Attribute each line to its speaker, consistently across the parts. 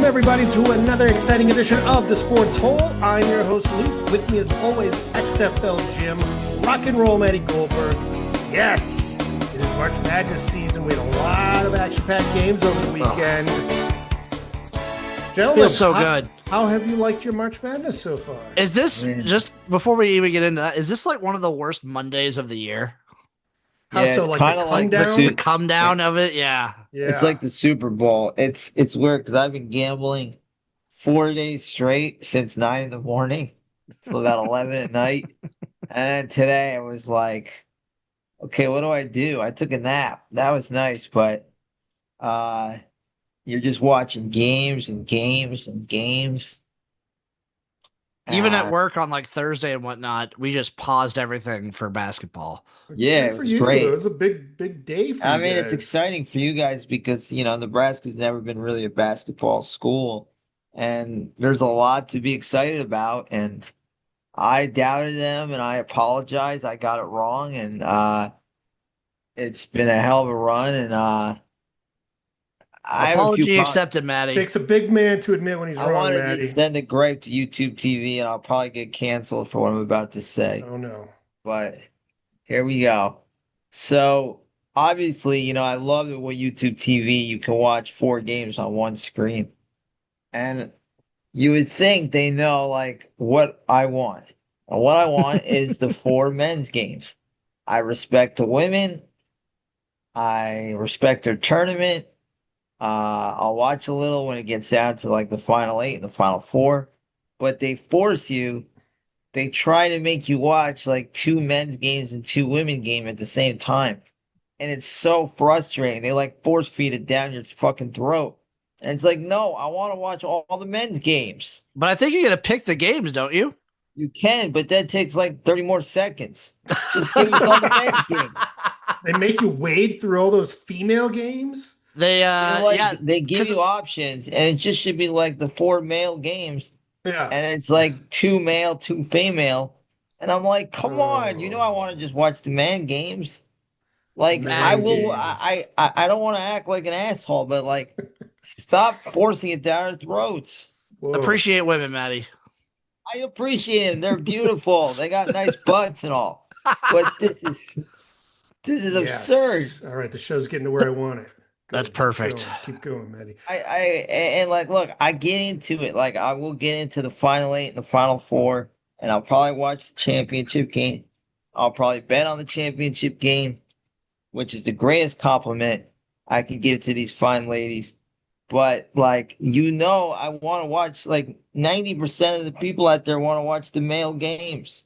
Speaker 1: everybody, to another exciting edition of the Sports Hole. I'm your host, Luke. With me, as always, XFL Jim, rock and roll Matty Goldberg. Yes, it is March Madness season. We had a lot of action-packed games over the weekend. Gentlemen,
Speaker 2: Feels so good.
Speaker 1: How have you liked your March Madness so far?
Speaker 2: Is this, just before we even get into that, is this like one of the worst Mondays of the year?
Speaker 1: How so?
Speaker 3: it's
Speaker 1: Like
Speaker 3: kind
Speaker 1: the
Speaker 3: of
Speaker 1: come
Speaker 3: like
Speaker 1: down?
Speaker 2: The come down of it? Yeah.
Speaker 3: It's like the Super Bowl. It's weird because I've been gambling 4 days straight since 9 in the morning till about 11 at night. And today I was like, okay, what do? I took a nap. That was nice, but you're just watching games and games and games.
Speaker 2: Even at work on like Thursday and whatnot, we just paused everything for basketball.
Speaker 3: Yeah,
Speaker 1: Good
Speaker 3: it
Speaker 1: for
Speaker 3: was
Speaker 1: you.
Speaker 3: great.
Speaker 1: It was a big day for
Speaker 3: I
Speaker 1: you
Speaker 3: mean,
Speaker 1: guys.
Speaker 3: it's exciting for you guys because, Nebraska's never been really a basketball school, and there's a lot to be excited about. And I doubted them, and I apologize. I got it wrong, and it's been a hell of a run. And I have a few
Speaker 2: Apology accepted, Maddie.
Speaker 1: Takes a big man to admit when he's
Speaker 3: I
Speaker 1: wrong,
Speaker 3: wanted
Speaker 1: Matty.
Speaker 3: to send a gripe to YouTube TV, and I'll probably get canceled for what I'm about to say.
Speaker 1: Oh, no.
Speaker 3: But here we go. So obviously, I love it with YouTube TV. You can watch 4 games on one screen. And you would think they know like what I want. And what I want is the 4 men's games. I respect the women. I respect their tournament. I'll watch a little when it gets down to like the final 8 and the final 4. But they force you. They try to make you watch like 2 men's games and 2 women games at the same time. And it's so frustrating. They like force feed it down your fucking throat. And it's like, no, I want to watch all the men's games.
Speaker 2: But I think you got to pick the games, don't you?
Speaker 3: You can, but that takes like 30 more seconds. Just give us all the men's games.
Speaker 1: They make you wade through all those female games?
Speaker 2: They
Speaker 3: They give you options, and it just should be like the 4 male games.
Speaker 1: Yeah.
Speaker 3: And it's like 2 male, 2 female. And I'm like, come on, I want to just watch the man games. Like I will, I don't want to act like an asshole, but like, stop forcing it down our throats.
Speaker 1: Whoa.
Speaker 2: Appreciate women, Maddie.
Speaker 3: I appreciate them; they're beautiful. They got nice butts and all. But this is absurd.
Speaker 1: All right, the show's getting to where I want it.
Speaker 2: That's perfect.
Speaker 1: Keep going, Maddie.
Speaker 3: And like, look, I get into it. Like, I will get into the final 8 and the final 4, and I'll probably watch the championship game. I'll probably bet on the championship game, which is the greatest compliment I can give to these fine ladies. But like, I want to watch like 90% of the people out there want to watch the male games.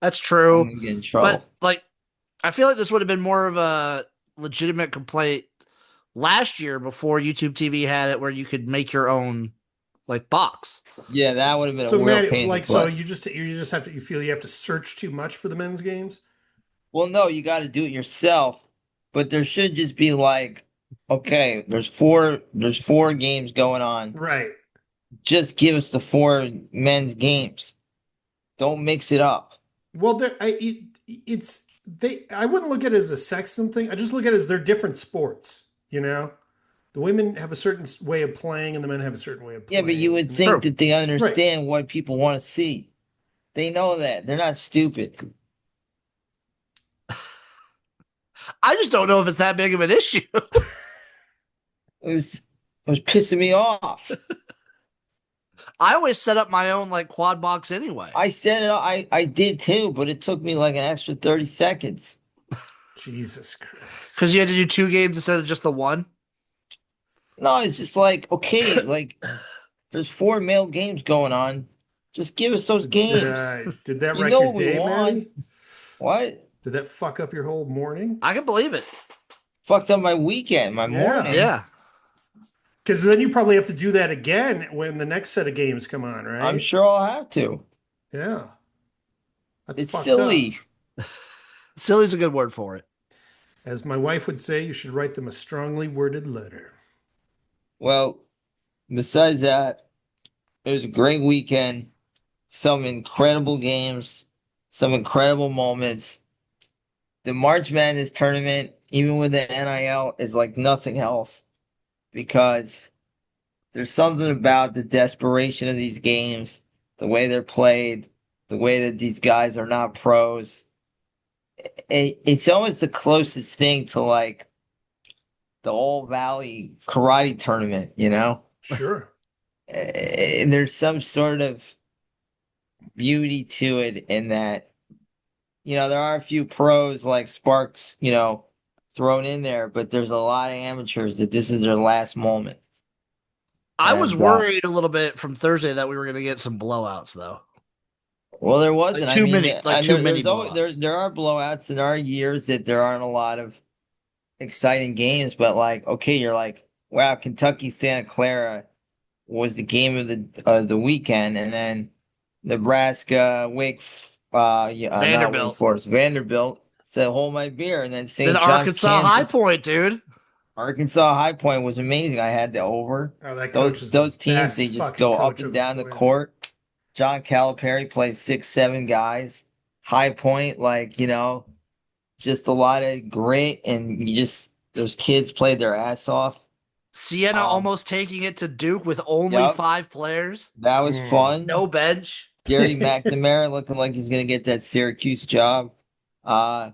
Speaker 2: That's true.
Speaker 3: I'm gonna get in trouble.
Speaker 2: But like, I feel like this would have been more of a legitimate complaint last year before YouTube TV had it, where you could make your own like box.
Speaker 3: Yeah, that would have been
Speaker 1: So
Speaker 3: a real
Speaker 1: Maddie,
Speaker 3: pain.
Speaker 1: so you just have to, you feel you have to search too much for the men's games?
Speaker 3: Well, no, you got to do it yourself. But there should just be like, okay, there's four games going on.
Speaker 1: Right.
Speaker 3: Just give us the 4 men's games. Don't mix it up.
Speaker 1: Well, I wouldn't look at it as a sexism thing. I just look at it as they're different sports. The women have a certain way of playing, and the men have a certain way of playing.
Speaker 3: Yeah, but you would think that they understand what people want to see. They know that. They're not stupid.
Speaker 2: I just don't know if it's that big of an issue.
Speaker 3: It was pissing me off.
Speaker 2: I always set up my own like quad box anyway.
Speaker 3: I set it up. I did too, but it took me like an extra 30 seconds.
Speaker 1: Jesus Christ.
Speaker 2: Because you had to do 2 games instead of just the 1?
Speaker 3: No, it's just like, okay, like there's 4 male games going on. Just give us those games.
Speaker 1: Did that wreck your day, man?
Speaker 3: What?
Speaker 1: Did that fuck up your whole morning?
Speaker 2: I can believe it.
Speaker 3: Fucked up my weekend, my morning.
Speaker 2: Yeah.
Speaker 1: Because then you probably have to do that again when the next set of games come on, right?
Speaker 3: I'm sure I'll have to.
Speaker 1: Yeah.
Speaker 3: It's silly.
Speaker 2: Silly's a good word for it.
Speaker 1: As my wife would say, you should write them a strongly worded letter.
Speaker 3: Well, besides that, it was a great weekend. Some incredible games, some incredible moments. The March Madness tournament, even with the NIL, is like nothing else because there's something about the desperation of these games, the way they're played, the way that these guys are not pros. It's almost the closest thing to like the All Valley karate tournament, you know?
Speaker 1: Sure.
Speaker 3: There's some sort of beauty to it in that, there are a few pros like Sparks, thrown in there, but there's a lot of amateurs that this is their last moment.
Speaker 2: I was
Speaker 3: And
Speaker 2: worried a little bit from Thursday that we were going to get some blowouts, though.
Speaker 3: well, there wasn't.
Speaker 2: Like too many
Speaker 3: There
Speaker 2: blowouts.
Speaker 3: there are blowouts, and there are years that there aren't a lot of exciting games. But like, okay, you're like, wow, Kentucky Santa Clara was the game of the weekend, and then Nebraska not Wake
Speaker 2: Vanderbilt.
Speaker 3: Forest, Vanderbilt said, "Hold my beer," and then St.
Speaker 2: Then
Speaker 3: John's,
Speaker 2: Arkansas High
Speaker 3: Kansas.
Speaker 2: Point, dude.
Speaker 3: Arkansas High Point was amazing. I had the over.
Speaker 1: Oh, that coach is
Speaker 3: Those
Speaker 1: the
Speaker 3: teams, they
Speaker 1: best
Speaker 3: just
Speaker 1: fucking
Speaker 3: go up
Speaker 1: coach
Speaker 3: and
Speaker 1: on the
Speaker 3: down the
Speaker 1: planet.
Speaker 3: court. John Calipari plays 6, 7 guys. High Point, just a lot of grit, and those kids played their ass off.
Speaker 2: Siena almost taking it to Duke with only
Speaker 3: Yep.
Speaker 2: 5 players.
Speaker 3: That was fun.
Speaker 2: No bench.
Speaker 3: Gary McNamara looking like he's gonna get that Syracuse job. But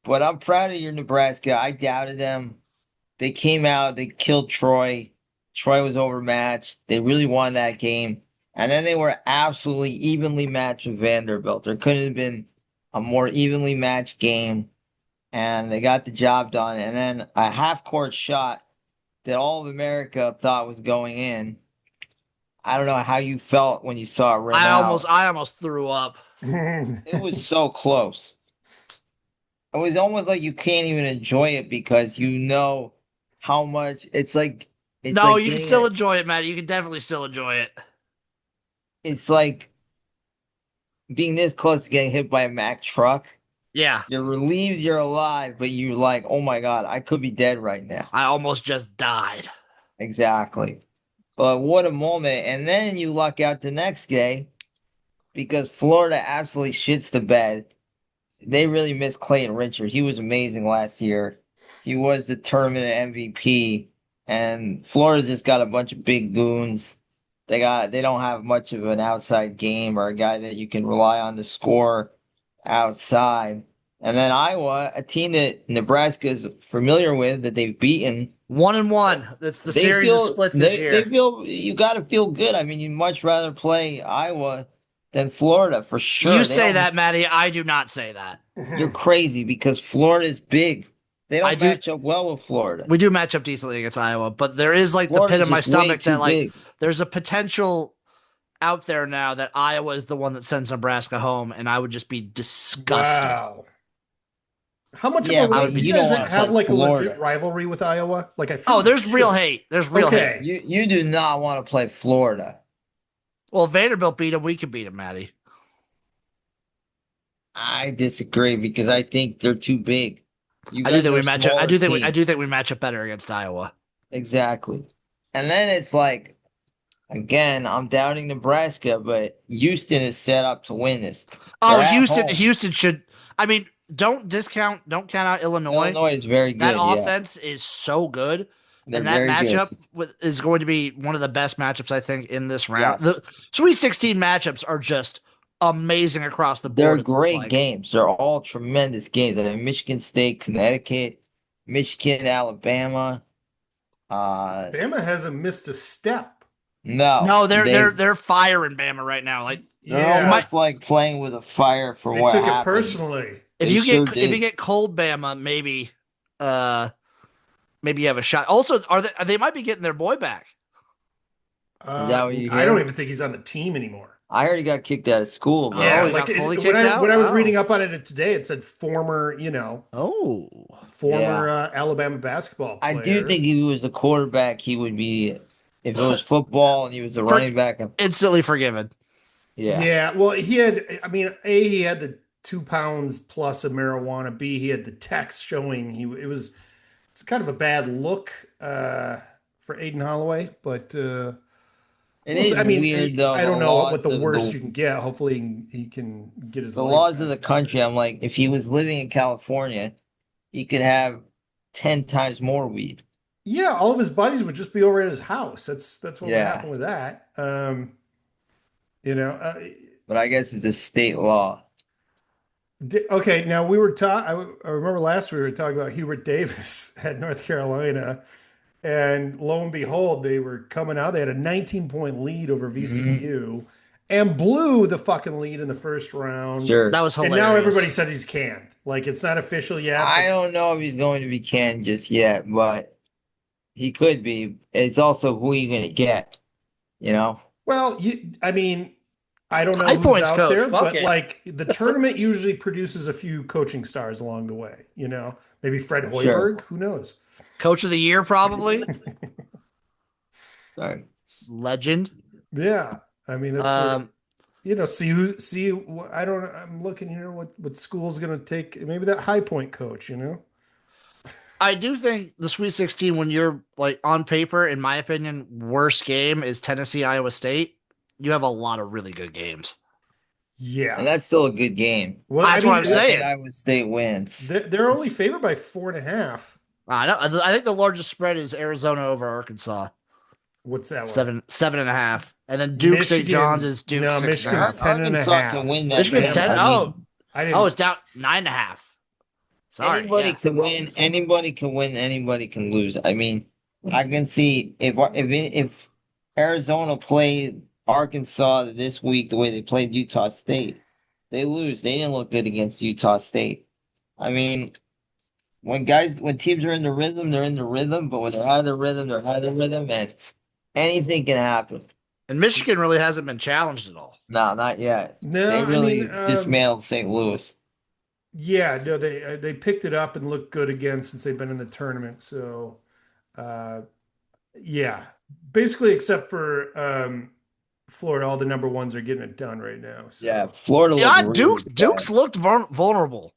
Speaker 3: I'm proud of your Nebraska. I doubted them. They came out, they killed Troy. Troy was overmatched. They really won that game. And then they were absolutely evenly matched with Vanderbilt. There couldn't have been a more evenly matched game. And they got the job done. And then a half-court shot that all of America thought was going in. I don't know how you felt when you saw it rim out.
Speaker 2: I almost threw up.
Speaker 3: It was so close. It was almost like you can't even enjoy it because you know how much it's like.
Speaker 2: You can still enjoy it, Matt. You can definitely still enjoy it.
Speaker 3: It's like being this close to getting hit by a Mack truck.
Speaker 2: Yeah.
Speaker 3: You're relieved you're alive, but you're like, oh my God, I could be dead right now.
Speaker 2: I almost just died.
Speaker 3: Exactly. But what a moment. And then you luck out the next day because Florida absolutely shits the bed. They really miss Clayton Richards. He was amazing last year. He was the tournament MVP. And Florida's just got a bunch of big goons. They don't have much of an outside game or a guy that you can rely on to score outside. And then Iowa, a team that Nebraska is familiar with, that they've beaten.
Speaker 2: 1-1. That's the series is split this year.
Speaker 3: You got to feel good. I mean, you'd much rather play Iowa than Florida for sure.
Speaker 2: You say that, Matty. I do not say that.
Speaker 3: You're crazy because Florida is big. They don't match up well with Florida.
Speaker 2: We do match up decently against Iowa, but there is like
Speaker 3: Florida's
Speaker 2: the pit in my stomach that like
Speaker 3: big.
Speaker 2: There's a potential out there now that Iowa is the one that sends Nebraska home, and I would just be disgusted.
Speaker 1: Wow. How much of
Speaker 3: I
Speaker 1: a you guys have like a legit rivalry with Iowa? Like I feel
Speaker 2: there's real hate. There's real hate.
Speaker 3: You do not want to play Florida.
Speaker 2: Well, Vanderbilt beat him. We could beat him, Matty.
Speaker 3: I disagree because I think they're too big.
Speaker 2: I do think we match up. I do think we match up better against Iowa.
Speaker 3: Exactly. And then it's like, again, I'm doubting Nebraska, but Houston is set up to win this.
Speaker 2: Houston should. I mean, don't count out Illinois.
Speaker 3: Illinois is very good.
Speaker 2: That offense is so good. And that matchup is going to be one of the best matchups, I think, in this round. Yes. The Sweet 16 matchups are just amazing across the board.
Speaker 3: They're great games. They're all tremendous games. I mean, Michigan State, Connecticut, Michigan, Alabama.
Speaker 1: Bama hasn't missed a step.
Speaker 3: No,
Speaker 2: they're firing Bama right now. Like
Speaker 3: almost like playing with a fire for what happened.
Speaker 1: They took it personally.
Speaker 2: If you get cold Bama, maybe you have a shot. Also, they might be getting their boy back.
Speaker 3: Is that what you hear?
Speaker 1: I don't even think he's on the team anymore.
Speaker 3: I already got kicked out of school. Bro.
Speaker 1: Yeah, like when I was reading up on it today, it said former, Alabama basketball player.
Speaker 3: I do think if he was the quarterback, he would be. If it was football and he was the running back,
Speaker 2: instantly forgiven.
Speaker 3: Yeah.
Speaker 1: Yeah. Well, he had the 2 pounds plus of marijuana. B, he had the text showing it's kind of a bad look for Aiden Holloway, but
Speaker 3: weird though.
Speaker 1: I don't know what the worst you can get. Hopefully he can get his.
Speaker 3: The laws of the country. I'm like, if he was living in California, he could have 10 times more weed.
Speaker 1: Yeah, all of his buddies would just be over at his house. That's what would
Speaker 3: Yeah,
Speaker 1: happen with that. You know,
Speaker 3: but I guess it's a state law.
Speaker 1: okay. Now we were talking. I remember last we were talking about Hubert Davis at North Carolina, and lo and behold, they were coming out. They had a 19-point lead over
Speaker 3: Hmm.
Speaker 1: VCU and blew the fucking lead in the first round.
Speaker 3: Sure.
Speaker 2: That was
Speaker 1: And now everybody
Speaker 2: hilarious.
Speaker 1: said he's canned. Like it's not official yet,
Speaker 3: I
Speaker 1: but
Speaker 3: don't know if he's going to be canned just yet, but he could be. It's also who you going to get, you know?
Speaker 1: well, I mean, I don't know
Speaker 2: High
Speaker 1: who's
Speaker 2: points
Speaker 1: out
Speaker 2: coach.
Speaker 1: there,
Speaker 2: Fuck
Speaker 1: but
Speaker 2: it.
Speaker 1: like the tournament usually produces a few coaching stars along the way. Maybe Fred
Speaker 3: Sure.
Speaker 1: Hoiberg. Who knows?
Speaker 2: Coach of the year, probably.
Speaker 3: Sorry.
Speaker 2: Legend.
Speaker 1: Yeah, I mean that's sort of
Speaker 2: Um,
Speaker 1: I don't. I'm looking here. What school's going to take? Maybe that High Point coach.
Speaker 2: I do think the Sweet 16, when you're like on paper, in my opinion, worst game is Tennessee, Iowa State. You have a lot of really good games.
Speaker 3: And
Speaker 1: Yeah.
Speaker 3: that's still a good game.
Speaker 1: Well, I
Speaker 2: That's what
Speaker 1: mean,
Speaker 2: I'm
Speaker 3: I think
Speaker 2: saying.
Speaker 3: Iowa State wins.
Speaker 1: they're only
Speaker 3: It's,
Speaker 1: favored by 4.5.
Speaker 2: I know. I think the largest spread is Arizona over Arkansas,
Speaker 1: What's that one?
Speaker 2: 7.5, and then Duke St. John's is Duke
Speaker 1: No,
Speaker 2: six and a
Speaker 1: Michigan's
Speaker 2: half.
Speaker 1: 10 and a
Speaker 3: Arkansas can
Speaker 1: half.
Speaker 3: win that
Speaker 2: Michigan's
Speaker 3: game.
Speaker 2: 10.
Speaker 3: I
Speaker 2: Oh,
Speaker 3: mean,
Speaker 1: I
Speaker 2: oh,
Speaker 1: didn't.
Speaker 2: it's down 9.5. Sorry,
Speaker 3: anybody
Speaker 2: yeah.
Speaker 3: can win. Anybody can win. Anybody can lose. I mean, I can see if Arizona played Arkansas this week the way they played Utah State, they lose. They didn't look good against Utah State. I mean, when teams are in the rhythm, they're in the rhythm. But when they're out of the rhythm, they're out of the rhythm, and anything can happen.
Speaker 2: And Michigan really hasn't been challenged at all.
Speaker 3: No, not yet.
Speaker 1: No,
Speaker 3: They
Speaker 1: I mean,
Speaker 3: really dismantled St. Louis.
Speaker 1: yeah, no, they picked it up and looked good again since they've been in the tournament. So, uh, yeah, basically, except for Florida, all the number ones are getting it done right now.
Speaker 3: Yeah,
Speaker 1: So
Speaker 3: Florida looked
Speaker 2: Yeah,
Speaker 3: really
Speaker 2: Duke's
Speaker 3: bad.
Speaker 2: looked vulnerable.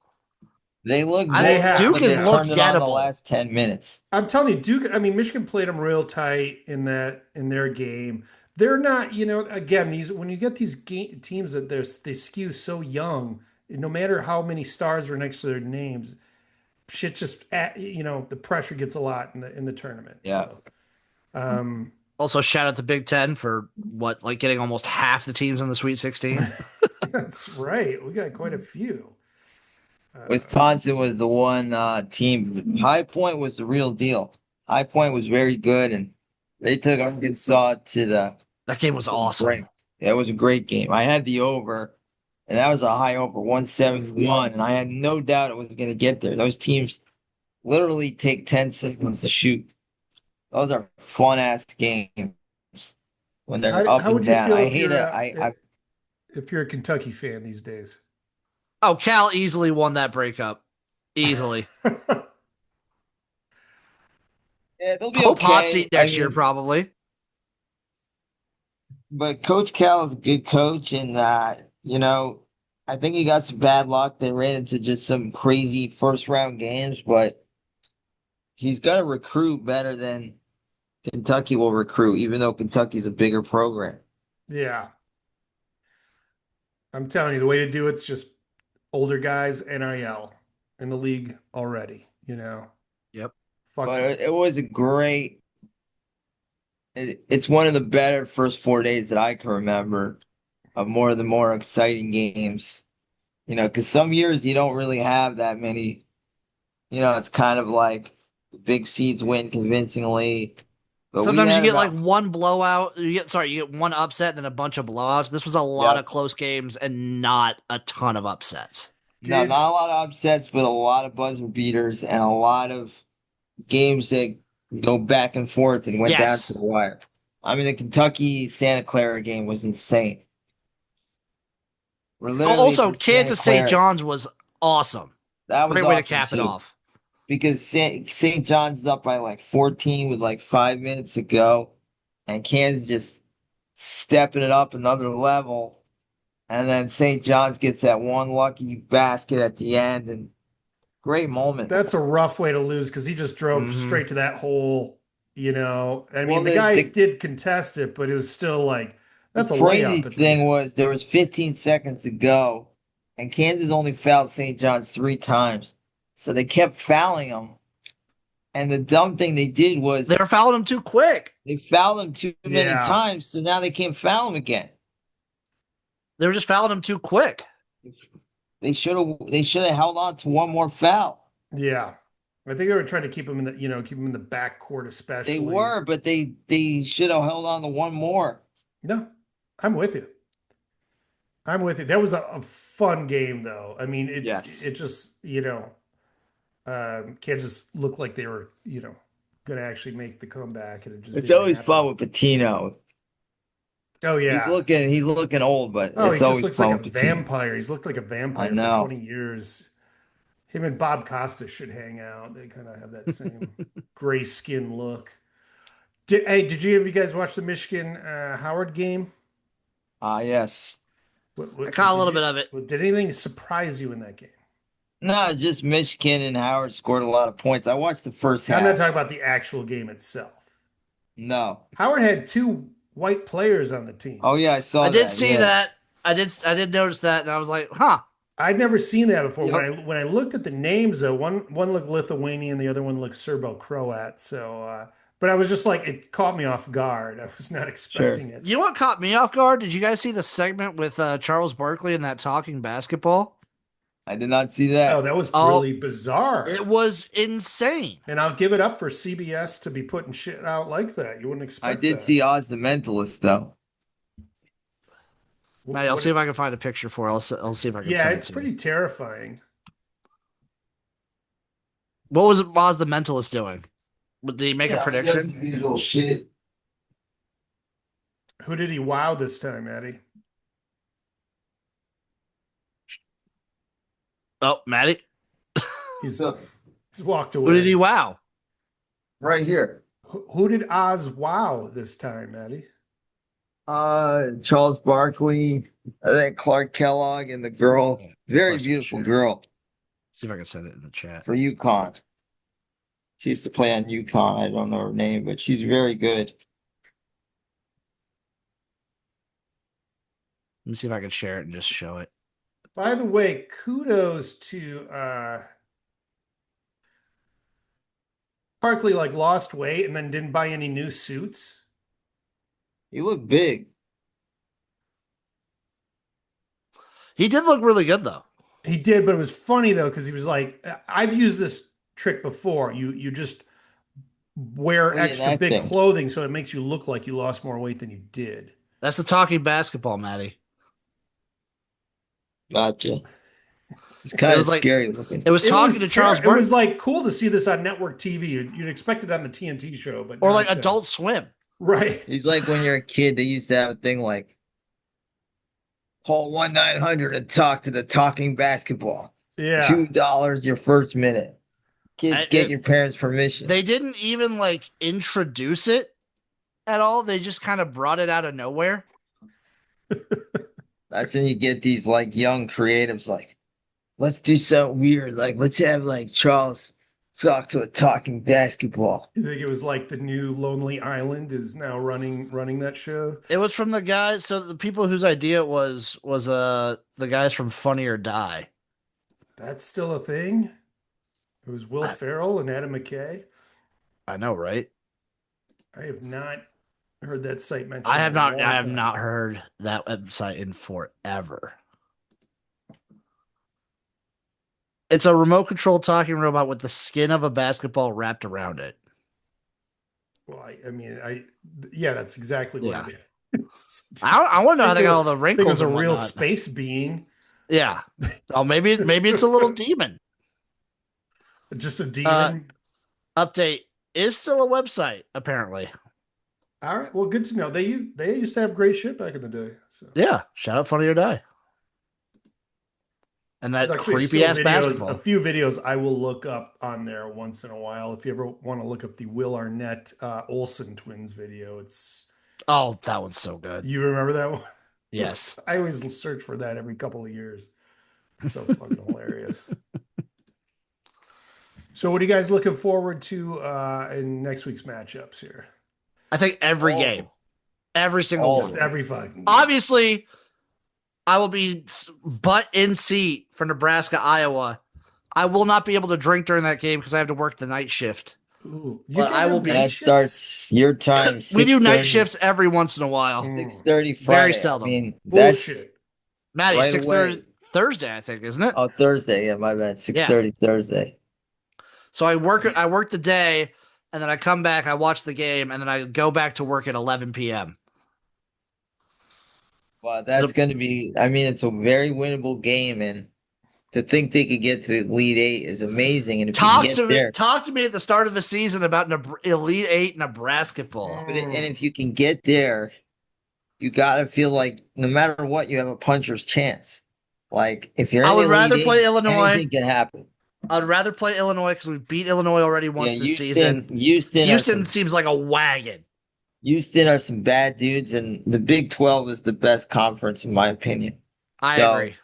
Speaker 3: They looked
Speaker 1: They
Speaker 3: vulnerable,
Speaker 1: have,
Speaker 2: Duke
Speaker 3: but
Speaker 2: has
Speaker 3: they
Speaker 1: yeah.
Speaker 2: looked
Speaker 3: turned it on the
Speaker 2: gettable.
Speaker 3: last 10 minutes.
Speaker 1: I'm telling you, Duke. I mean, Michigan played them real tight in their game. They're not, again, these when you get these teams that they skew so young. No matter how many stars are next to their names, shit just the pressure gets a lot in the tournament.
Speaker 3: Yeah.
Speaker 1: So, um,
Speaker 2: Also, shout out to Big Ten for like getting almost half the teams in the Sweet 16.
Speaker 1: that's right. We got quite a few.
Speaker 3: Wisconsin was the one team. High Point was the real deal. High Point was very good, and they took Arkansas to
Speaker 2: That game was
Speaker 3: the
Speaker 2: awesome.
Speaker 3: brink. That was a great game. I had the over, and that was a high over 171, and I had no doubt it was going to get there. Those teams literally take 10 seconds to shoot. Those are fun ass games when they're up
Speaker 1: How
Speaker 3: and
Speaker 1: would you
Speaker 3: down.
Speaker 1: feel
Speaker 3: I hate it.
Speaker 1: if you're a Kentucky fan these days?
Speaker 2: Oh, Cal easily won that breakup. Easily.
Speaker 3: Yeah, they'll be
Speaker 2: Hope hot
Speaker 3: okay.
Speaker 2: seat next year, probably.
Speaker 3: But Coach Cal is a good coach, and I think he got some bad luck. They ran into just some crazy first round games, but he's gonna recruit better than Kentucky will recruit, even though Kentucky's a bigger program.
Speaker 1: Yeah, I'm telling you, the way to do it's just older guys NIL in the league already.
Speaker 2: Yep.
Speaker 1: Fuck
Speaker 3: But
Speaker 1: that.
Speaker 3: it was a great. It's one of the better first 4 days that I can remember of more of the more exciting games. Because some years you don't really have that many. It's kind of like the big seeds win convincingly. But we
Speaker 2: Sometimes you
Speaker 3: had
Speaker 2: get like
Speaker 3: about
Speaker 2: one blowout. You get one upset and then a bunch of blowouts. This was a lot
Speaker 3: yeah,
Speaker 2: of close games and not a ton of upsets.
Speaker 3: no,
Speaker 1: Did
Speaker 3: not a lot of upsets, but a lot of buzzer beaters and a lot of games that go back and forth and went down
Speaker 2: Yes.
Speaker 3: to the wire. I mean, the Kentucky Santa Clara game was insane. We're literally
Speaker 2: Also,
Speaker 3: for Santa
Speaker 2: Kansas St.
Speaker 3: Clara.
Speaker 2: John's was awesome.
Speaker 3: That was
Speaker 2: Great way to
Speaker 3: awesome
Speaker 2: cap it
Speaker 3: too.
Speaker 2: off.
Speaker 3: Because St. John's is up by like 14 with like 5 minutes to go, and Kansas just stepping it up another level. And then St. John's gets that one lucky basket at the end, and great moment.
Speaker 1: that's a rough way to lose because he just drove
Speaker 2: Mhm.
Speaker 1: straight to that hole. I
Speaker 3: Well,
Speaker 1: mean, the guy did contest it, but it was still like
Speaker 3: the
Speaker 1: that's a
Speaker 3: crazy
Speaker 1: layup at the
Speaker 3: thing
Speaker 1: end.
Speaker 3: was there was 15 seconds to go, and Kansas only fouled St. John's 3 times. So they kept fouling them. And the dumb thing they did was
Speaker 2: they were fouling him too quick.
Speaker 3: They fouled him too many times, so now they can't foul him again.
Speaker 2: They were just fouling him too quick.
Speaker 3: They should have held on to one more foul.
Speaker 1: Yeah. I think they were trying to keep him in the back court, especially.
Speaker 3: They were, but they should have held on to one more.
Speaker 1: No, I'm with you. That was a fun game, though. I mean, it just, Kansas looked like they were, going to actually make the comeback, and
Speaker 3: it's always fun with Patino.
Speaker 1: Oh yeah,
Speaker 3: he's looking old, but
Speaker 1: he just looks like a vampire. He's looked like a vampire for 20 years. Him and Bob Costa should hang out. They kind of have that same gray skin look. Did any of you guys watch the Michigan Howard game?
Speaker 3: Yes.
Speaker 2: I caught a little bit of it.
Speaker 1: Did anything surprise you in that game?
Speaker 3: No, just Michigan and Howard scored a lot of points. I watched the first half.
Speaker 1: I'm not talking about the actual game itself.
Speaker 3: No.
Speaker 1: Howard had 2 white players on the team.
Speaker 3: Oh yeah, I saw that.
Speaker 2: I did see that. I did notice that, and I was like, huh.
Speaker 1: I'd never seen that before. Yep. When I looked at the names, though, one looked Lithuanian, the other one looked Serbo-Croat. So, but I was just like, it caught me off guard. I was not expecting it.
Speaker 2: You know what caught me off guard? Did you guys see the segment with Charles Barkley and that talking basketball?
Speaker 3: I did not see that.
Speaker 1: Oh, that was really bizarre.
Speaker 2: It was insane.
Speaker 1: And I'll give it up for CBS to be putting shit out like that. You wouldn't expect
Speaker 3: I did see Oz the Mentalist, though.
Speaker 2: Matt, I'll see if I can find a picture for it. I'll see if I can.
Speaker 1: Yeah, it's pretty terrifying.
Speaker 2: What was Oz the Mentalist doing? Did he make a prediction?
Speaker 3: That's usual shit.
Speaker 1: Who did he wow this time, Maddie?
Speaker 2: Oh, Maddie.
Speaker 1: He's walked away.
Speaker 2: Who did he wow?
Speaker 3: Right here.
Speaker 1: Who did Oz wow this time, Maddie?
Speaker 3: Charles Barkley, I think Clark Kellogg, and the girl, very beautiful girl.
Speaker 2: See if I can send it in the chat.
Speaker 3: For UConn. She used to play on UConn. I don't know her name, but she's very good.
Speaker 2: Let me see if I can share it and just show it.
Speaker 1: By the way, kudos to Barkley, lost weight and then didn't buy any new suits.
Speaker 3: He looked big.
Speaker 2: He did look really good, though.
Speaker 1: He did, but it was funny, though, because he was like, I've used this trick before. You just wear extra big clothing so it makes you look like you lost more weight than you did.
Speaker 2: That's the talking basketball, Maddie.
Speaker 3: Gotcha. It's kind of scary looking.
Speaker 2: It was talking to Charles Barkley.
Speaker 1: It was cool to see this on network TV. You'd expect it on the TNT show, but
Speaker 2: or Adult Swim.
Speaker 1: Right.
Speaker 3: He's like when you're a kid, they used to have a thing like call 1-900 and talk to the talking basketball.
Speaker 1: Yeah.
Speaker 3: $2 your first minute. Kids get your parents' permission.
Speaker 2: They didn't even introduce it at all. They just kind of brought it out of nowhere.
Speaker 3: That's when you get these young creatives let's do something weird. Let's have Charles talk to a talking basketball.
Speaker 1: You think it was the new Lonely Island is now running that show?
Speaker 2: It was from the guys. So the people whose idea it was the guys from Funny or Die.
Speaker 1: That's still a thing? It was Will Ferrell and Adam McKay?
Speaker 2: I know, right?
Speaker 1: I have not heard that site mentioned.
Speaker 2: I have not heard that website in forever. It's a remote control talking robot with the skin of a basketball wrapped around it.
Speaker 1: Well, that's exactly what it is.
Speaker 2: I want to know how they got all the wrinkles.
Speaker 1: It was a real space being.
Speaker 2: Yeah. Oh, maybe it's a little demon.
Speaker 1: Just a demon.
Speaker 2: Update is still a website, apparently.
Speaker 1: All right. Well, good to know. They used to have great shit back in the day. So.
Speaker 2: Yeah. Shout out Funny or Die. And that creepy ass basketball.
Speaker 1: A few videos I will look up on there once in a while. If you ever want to look up the Will Arnett Olsen twins video,
Speaker 2: that one's so good.
Speaker 1: You remember that one?
Speaker 2: Yes.
Speaker 1: I always search for that every couple of years. It's so fucking hilarious. So what are you guys looking forward to in next week's matchups here?
Speaker 2: I think every game. Every single
Speaker 1: just every fucking game.
Speaker 2: Obviously, I will be butt in seat for Nebraska, Iowa. I will not be able to drink during that game because I have to work the night shift.
Speaker 1: Ooh, you
Speaker 2: But
Speaker 1: guys
Speaker 2: I will
Speaker 1: have
Speaker 2: be.
Speaker 1: night
Speaker 3: That
Speaker 1: shifts?
Speaker 3: starts your time.
Speaker 2: We do night
Speaker 3: 6:30
Speaker 2: shifts every once in a while.
Speaker 3: 6:30
Speaker 2: Very
Speaker 3: Friday.
Speaker 2: seldom.
Speaker 3: I mean, that's
Speaker 1: Bullshit.
Speaker 2: Maddie,
Speaker 3: right
Speaker 2: 6:30
Speaker 3: away.
Speaker 2: Thursday, I think, isn't it?
Speaker 3: Oh, Thursday. Yeah, my bad.
Speaker 2: Yeah.
Speaker 3: 6:30 Thursday.
Speaker 2: So I work the day, and then I come back, I watch the game, and then I go back to work at 11 p.m.
Speaker 3: Well, that's going to be, I mean, it's a very winnable game. And to think they could get to the Elite Eight is amazing. And if you can get there,
Speaker 2: Talk to me at the start of the season about Elite Eight Nebraska ball.
Speaker 3: and if you can get there, you got to feel like no matter what, you have a puncher's chance. Like if you're
Speaker 2: I
Speaker 3: in the
Speaker 2: would
Speaker 3: Elite
Speaker 2: rather
Speaker 3: Eight,
Speaker 2: play Illinois.
Speaker 3: anything can happen.
Speaker 2: I'd rather play Illinois because we beat Illinois already once
Speaker 3: Yeah,
Speaker 2: this season.
Speaker 3: Houston
Speaker 2: Seems like a wagon.
Speaker 3: Houston are some bad dudes, and the Big 12 is the best conference in my opinion.
Speaker 2: I agree.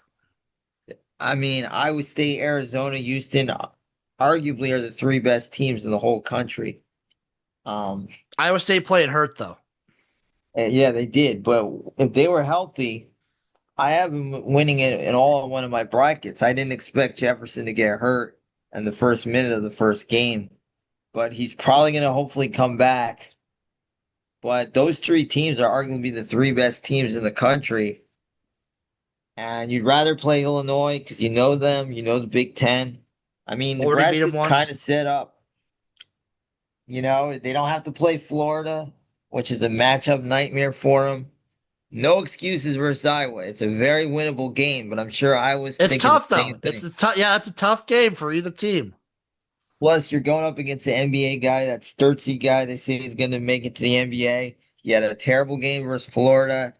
Speaker 3: I mean, Iowa State, Arizona, Houston, arguably are the three best teams in the whole country.
Speaker 2: Iowa State playing hurt though.
Speaker 3: Yeah, they did, but if they were healthy, I have them winning it in all one of my brackets. I didn't expect Jefferson to get hurt in the first minute of the first game, but he's probably going to hopefully come back. But those three teams are arguably the three best teams in the country. And you'd rather play Illinois because you know them, you know the Big Ten. I mean, Nebraska's kind of set up. You know, they don't have to play Florida, which is a matchup nightmare for them. No excuses versus Iowa. It's a very winnable game, but I'm sure Iowa's thinking
Speaker 2: tough
Speaker 3: the same
Speaker 2: though.
Speaker 3: thing.
Speaker 2: It's a tough game for either team.
Speaker 3: Plus, you're going up against the NBA guy, that Sturtsy guy. They say he's going to make it to the NBA. He had a terrible game versus Florida,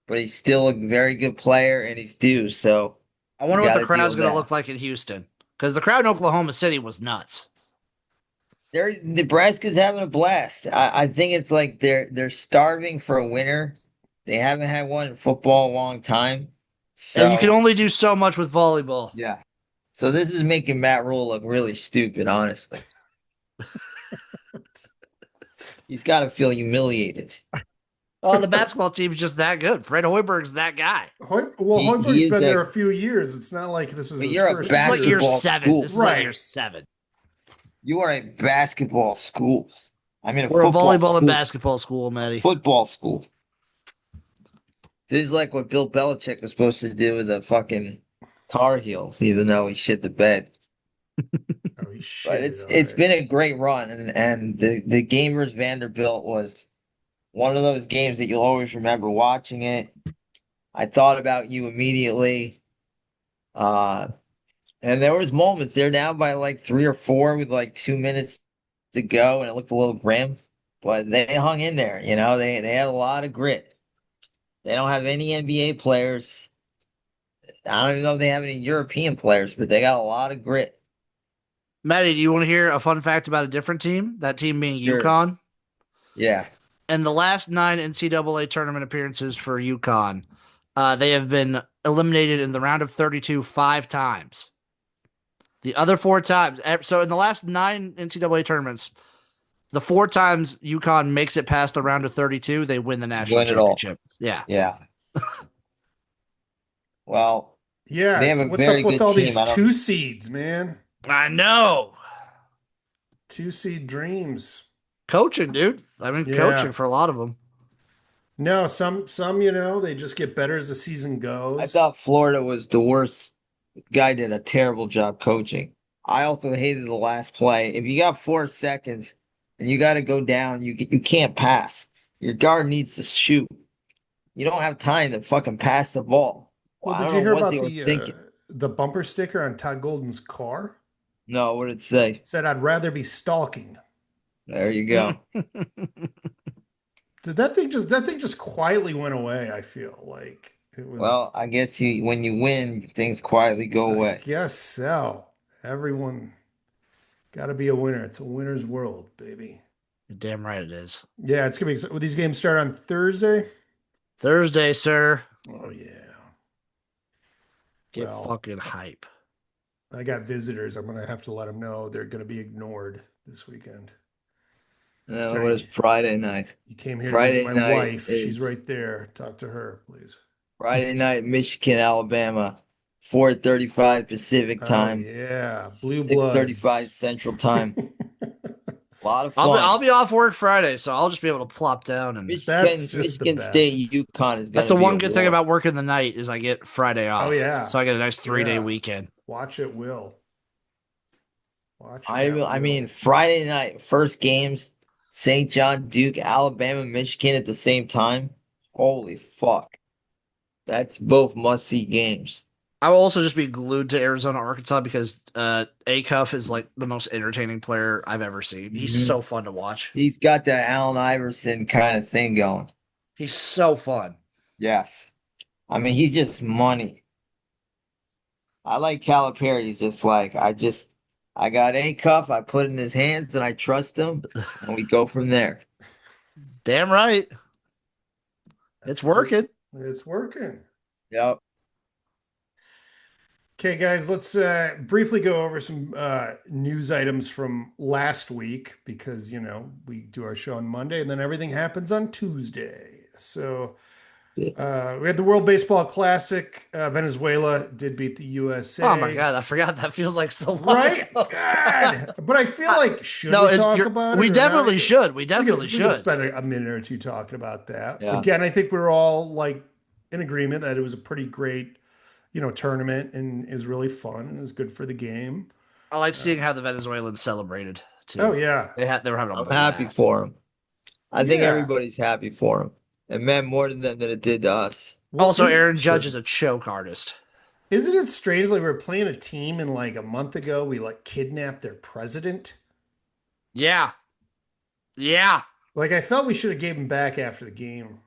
Speaker 3: but he's still a very good player, and he's due. So
Speaker 2: I wonder what the crowd's going to look like in Houston, because the crowd in Oklahoma City was nuts.
Speaker 3: Nebraska's having a blast. I think it's like they're starving for a winner. They haven't had one in football a long time. So,
Speaker 2: and you can only do so much with volleyball.
Speaker 3: Yeah. So this is making Matt Rule look really stupid, honestly. He's got to feel humiliated.
Speaker 2: Oh, the basketball team's just that good. Fred Hoiberg's that guy.
Speaker 1: Hoiberg's been there a few years. It's not like this was his first.
Speaker 2: This is like year 7.
Speaker 3: School.
Speaker 2: This is like year 7.
Speaker 3: You are a basketball school. I mean,
Speaker 2: we're a volleyball and basketball school, Matty.
Speaker 3: Football school. This is like what Bill Belichick was supposed to do with the fucking Tar Heels, even though he shit the bed. But it's been a great run, and the game versus Vanderbilt was one of those games that you'll always remember watching it. I thought about you immediately. And there was moments they're down by like 3 or 4 with like 2 minutes to go, and it looked a little grim, but they hung in there. You know, they had a lot of grit. They don't have any NBA players. I don't even know if they have any European players, but they got a lot of grit.
Speaker 2: Maddie, do you want to hear a fun fact about a different team? That team being
Speaker 3: Sure.
Speaker 2: UConn?
Speaker 3: Yeah.
Speaker 2: In the last 9 NCAA tournament appearances for UConn, they have been eliminated in the round of 32 5 times. The other 4 times, so in the last 9 NCAA tournaments, the 4 times UConn makes it past the round of 32, they win the national championship. Yeah.
Speaker 3: Yeah. Well,
Speaker 1: yeah.
Speaker 3: They have a
Speaker 1: what's
Speaker 3: very
Speaker 1: up with
Speaker 3: good
Speaker 1: all
Speaker 3: team.
Speaker 1: these 2 seeds, man?
Speaker 2: I know.
Speaker 1: 2 seed dreams.
Speaker 2: Coaching, dude. I mean, coaching for a lot of them.
Speaker 1: No, some you know, they just get better as the season goes.
Speaker 3: I thought Florida was the worst. Guy did a terrible job coaching. I also hated the last play. If you got 4 seconds and you got to go down, you can't pass. Your guard needs to shoot. You don't have time to fucking pass the ball.
Speaker 1: Well, did you hear about the bumper sticker on Todd Golden's car?
Speaker 3: No, what did it say?
Speaker 1: It said, "I'd rather be stalking."
Speaker 3: There you go.
Speaker 1: Did that thing just quietly went away? I feel like it was.
Speaker 3: Well, I guess when you win, things quietly go away.
Speaker 1: Yes, so everyone got to be a winner. It's a winner's world, baby.
Speaker 2: You're damn right it is.
Speaker 1: Yeah, it's gonna be. Will these games start on Thursday?
Speaker 2: Thursday, sir.
Speaker 1: Oh yeah.
Speaker 2: Get fucking hype.
Speaker 1: I got visitors. I'm gonna have to let them know they're gonna be ignored this weekend.
Speaker 3: No, it was Friday night.
Speaker 1: You came here to visit my wife. She's right there. Talk to her, please.
Speaker 3: Friday night, Michigan, Alabama, 4:35 Pacific time.
Speaker 1: Yeah, blue blood.
Speaker 3: 6:35 Central time. A lot of
Speaker 2: I'll
Speaker 3: fun.
Speaker 2: be off work Friday, so I'll just be able to plop down and.
Speaker 1: That's just the
Speaker 3: Michigan State,
Speaker 1: best.
Speaker 3: UConn is going
Speaker 2: That's
Speaker 3: to
Speaker 2: the
Speaker 3: be
Speaker 2: one
Speaker 3: a
Speaker 2: good thing
Speaker 3: war.
Speaker 2: about working the night is I get Friday off.
Speaker 1: Oh, yeah.
Speaker 2: So I get a nice 3-day
Speaker 1: Yeah.
Speaker 2: weekend.
Speaker 1: Watch it, Will. Watch
Speaker 3: I
Speaker 1: at
Speaker 3: I mean,
Speaker 1: will.
Speaker 3: Friday night, first games, St. John, Duke, Alabama, Michigan at the same time. Holy fuck. That's both must-see games.
Speaker 2: I will also just be glued to Arizona, Arkansas because Acuff is like the most entertaining player I've ever seen. He's
Speaker 3: Mhm.
Speaker 2: so fun to watch.
Speaker 3: He's got that Allen Iverson kind of thing going.
Speaker 2: He's so fun.
Speaker 3: Yes. I mean, he's just money. I like Calipari. He's just like, I got a cuff, I put it in his hands, and I trust him, and we go from there.
Speaker 2: Damn right. It's working.
Speaker 1: It's working.
Speaker 3: Yep.
Speaker 1: Okay, guys, let's briefly go over some news items from last week because, we do our show on Monday and then everything happens on Tuesday. So we had the World Baseball Classic. Venezuela did beat the USA.
Speaker 2: Oh my God, I forgot that feels like so long
Speaker 1: Right?
Speaker 2: ago.
Speaker 1: God. But I feel like, should
Speaker 2: No,
Speaker 1: we talk about it?
Speaker 2: we
Speaker 1: or
Speaker 2: definitely
Speaker 1: not?
Speaker 2: should. We
Speaker 1: We
Speaker 2: definitely
Speaker 1: could
Speaker 2: should.
Speaker 1: spend a minute or two talking about that.
Speaker 3: Yeah.
Speaker 1: Again, I think we're all like in agreement that it was a pretty great, tournament and is really fun and is good for the game.
Speaker 2: I like seeing how the Venezuelans celebrated too.
Speaker 1: Oh yeah.
Speaker 2: They were having a
Speaker 3: I'm
Speaker 2: blast.
Speaker 3: happy for him. I think
Speaker 1: Yeah.
Speaker 3: everybody's happy for him. It meant more to them than it did to us.
Speaker 1: Well,
Speaker 2: Also, Aaron Judge is a choke artist.
Speaker 1: Isn't it strange? Like we were playing a team and like a month ago, we like kidnapped their president.
Speaker 2: Yeah. Yeah.
Speaker 1: Like I felt we should have gave him back after the game.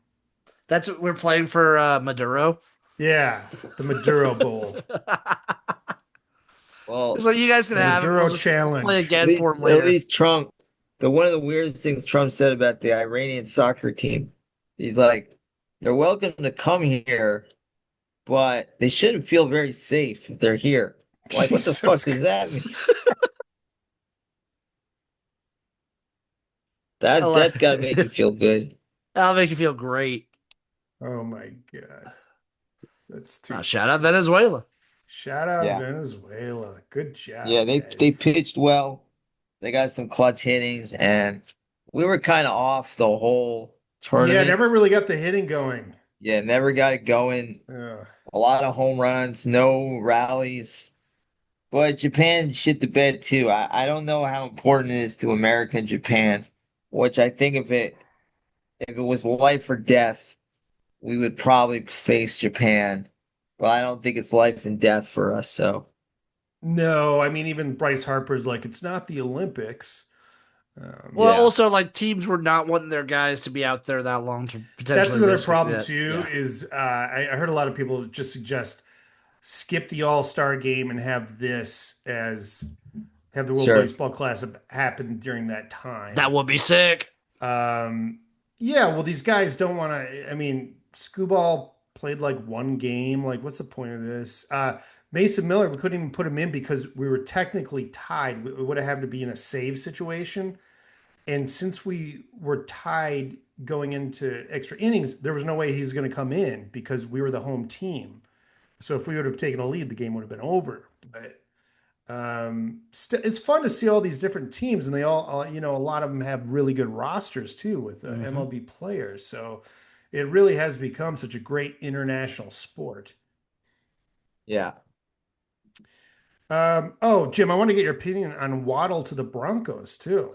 Speaker 2: That's what we're playing for Maduro.
Speaker 1: Yeah, the Maduro Bowl.
Speaker 3: Well,
Speaker 2: So you guys can
Speaker 1: The
Speaker 2: have it.
Speaker 1: Maduro
Speaker 2: We'll just
Speaker 1: Challenge.
Speaker 2: play
Speaker 3: at
Speaker 2: again for him
Speaker 3: least,
Speaker 2: later.
Speaker 3: at least Trump, one of the weirdest things Trump said about the Iranian soccer team, he's like, they're welcome to come here, but they shouldn't feel very safe if they're here. Like, what the
Speaker 1: Jesus
Speaker 3: fuck does that mean? That's got to make you feel good.
Speaker 2: That'll make you feel great.
Speaker 1: Oh my god. That's too
Speaker 2: Shout out Venezuela.
Speaker 1: Shout out
Speaker 3: Yeah.
Speaker 1: Venezuela. Good job.
Speaker 3: Yeah, they
Speaker 1: guys.
Speaker 3: pitched well. They got some clutch hittings, and we were kind of off the whole tournament.
Speaker 1: Yeah, never really got the hitting going.
Speaker 3: Yeah, never got it going.
Speaker 1: Yeah.
Speaker 3: A lot of home runs, no rallies. But Japan shit the bed too. I don't know how important it is to America and Japan, which I think if it was life or death, we would probably face Japan. But I don't think it's life and death for us. So
Speaker 1: No, I mean even Bryce Harper's like it's not the Olympics.
Speaker 2: Well,
Speaker 3: Yeah.
Speaker 2: also like teams were not wanting their guys to be out there that long to potentially.
Speaker 1: That's another
Speaker 2: risk
Speaker 1: problem
Speaker 2: that.
Speaker 1: too.
Speaker 2: Yeah.
Speaker 1: Is I heard a lot of people just suggest skip the All-Star game and have the World
Speaker 3: Sure.
Speaker 1: Baseball Classic happen during that time.
Speaker 2: That would be sick.
Speaker 1: Yeah, well, these guys don't want to. I mean, Scooball played like one game. Like, what's the point of this? Mason Miller, we couldn't even put him in because we were technically tied. We would have had to be in a save situation. And since we were tied going into extra innings, there was no way he's going to come in because we were the home team. So if we would have taken a lead, the game would have been over. But it's fun to see all these different teams, and they all, a lot of them have really good rosters too with MLB players. So it really has become such a great international sport.
Speaker 3: yeah.
Speaker 1: Jim, I want to get your opinion on Waddle to the Broncos too.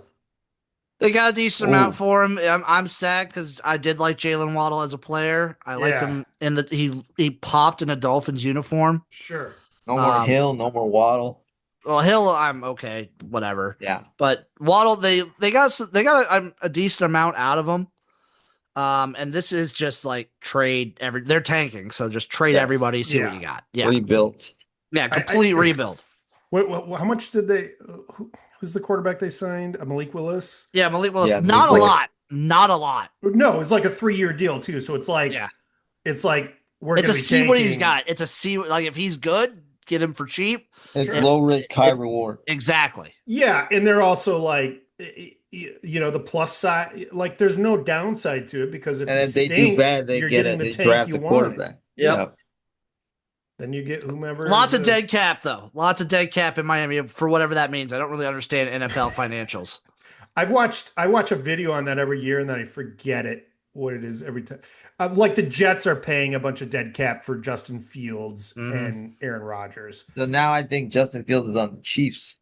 Speaker 2: They got a decent amount
Speaker 3: Ooh.
Speaker 2: for him. I'm sad because I did like Jalen Waddle as a player. I liked
Speaker 1: Yeah.
Speaker 2: him in the he popped in a Dolphins uniform.
Speaker 1: Sure.
Speaker 3: No more Hill, no more Waddle.
Speaker 2: Well, Hill, I'm okay, whatever.
Speaker 3: Yeah.
Speaker 2: But Waddle, they got a decent amount out of him. And this is just like they're tanking, so just trade
Speaker 3: Yes.
Speaker 2: everybody, see what
Speaker 1: Yeah.
Speaker 2: you got. Yeah,
Speaker 3: Rebuilt.
Speaker 2: yeah, complete rebuild.
Speaker 1: What, how much did they? Who's the quarterback they signed? Malik Willis.
Speaker 2: Yeah, Malik Willis.
Speaker 3: Yeah,
Speaker 2: Not
Speaker 3: Malik
Speaker 2: a
Speaker 3: Willis.
Speaker 2: lot. Not a lot.
Speaker 1: No, it's like a 3-year deal too. So it's like,
Speaker 2: Yeah.
Speaker 1: it's like we're
Speaker 2: It's
Speaker 1: going
Speaker 2: a
Speaker 1: to be
Speaker 2: see what he's
Speaker 1: tanking.
Speaker 2: got. It's a see like if he's good, get him for cheap.
Speaker 3: It's
Speaker 1: Sure.
Speaker 3: low risk, high reward.
Speaker 2: Exactly.
Speaker 1: Yeah, and they're also like, the plus side. Like, there's no downside to it because if
Speaker 3: And
Speaker 1: it
Speaker 3: if they do
Speaker 1: stinks,
Speaker 3: bad, they
Speaker 1: you're
Speaker 3: get
Speaker 1: getting
Speaker 3: it.
Speaker 1: the
Speaker 3: They
Speaker 1: tank
Speaker 3: draft
Speaker 1: you
Speaker 3: a
Speaker 1: wanted.
Speaker 3: quarterback.
Speaker 2: Yep.
Speaker 3: Yeah.
Speaker 1: Then you get whomever.
Speaker 2: Lots of dead cap though. Lots of dead cap in Miami for whatever that means. I don't really understand NFL financials.
Speaker 1: I watch a video on that every year and then I forget what it is every time. Like the Jets are paying a bunch of dead cap for Justin Fields
Speaker 2: Mhm.
Speaker 1: and Aaron Rodgers.
Speaker 3: So now I think Justin Fields is on the Chiefs.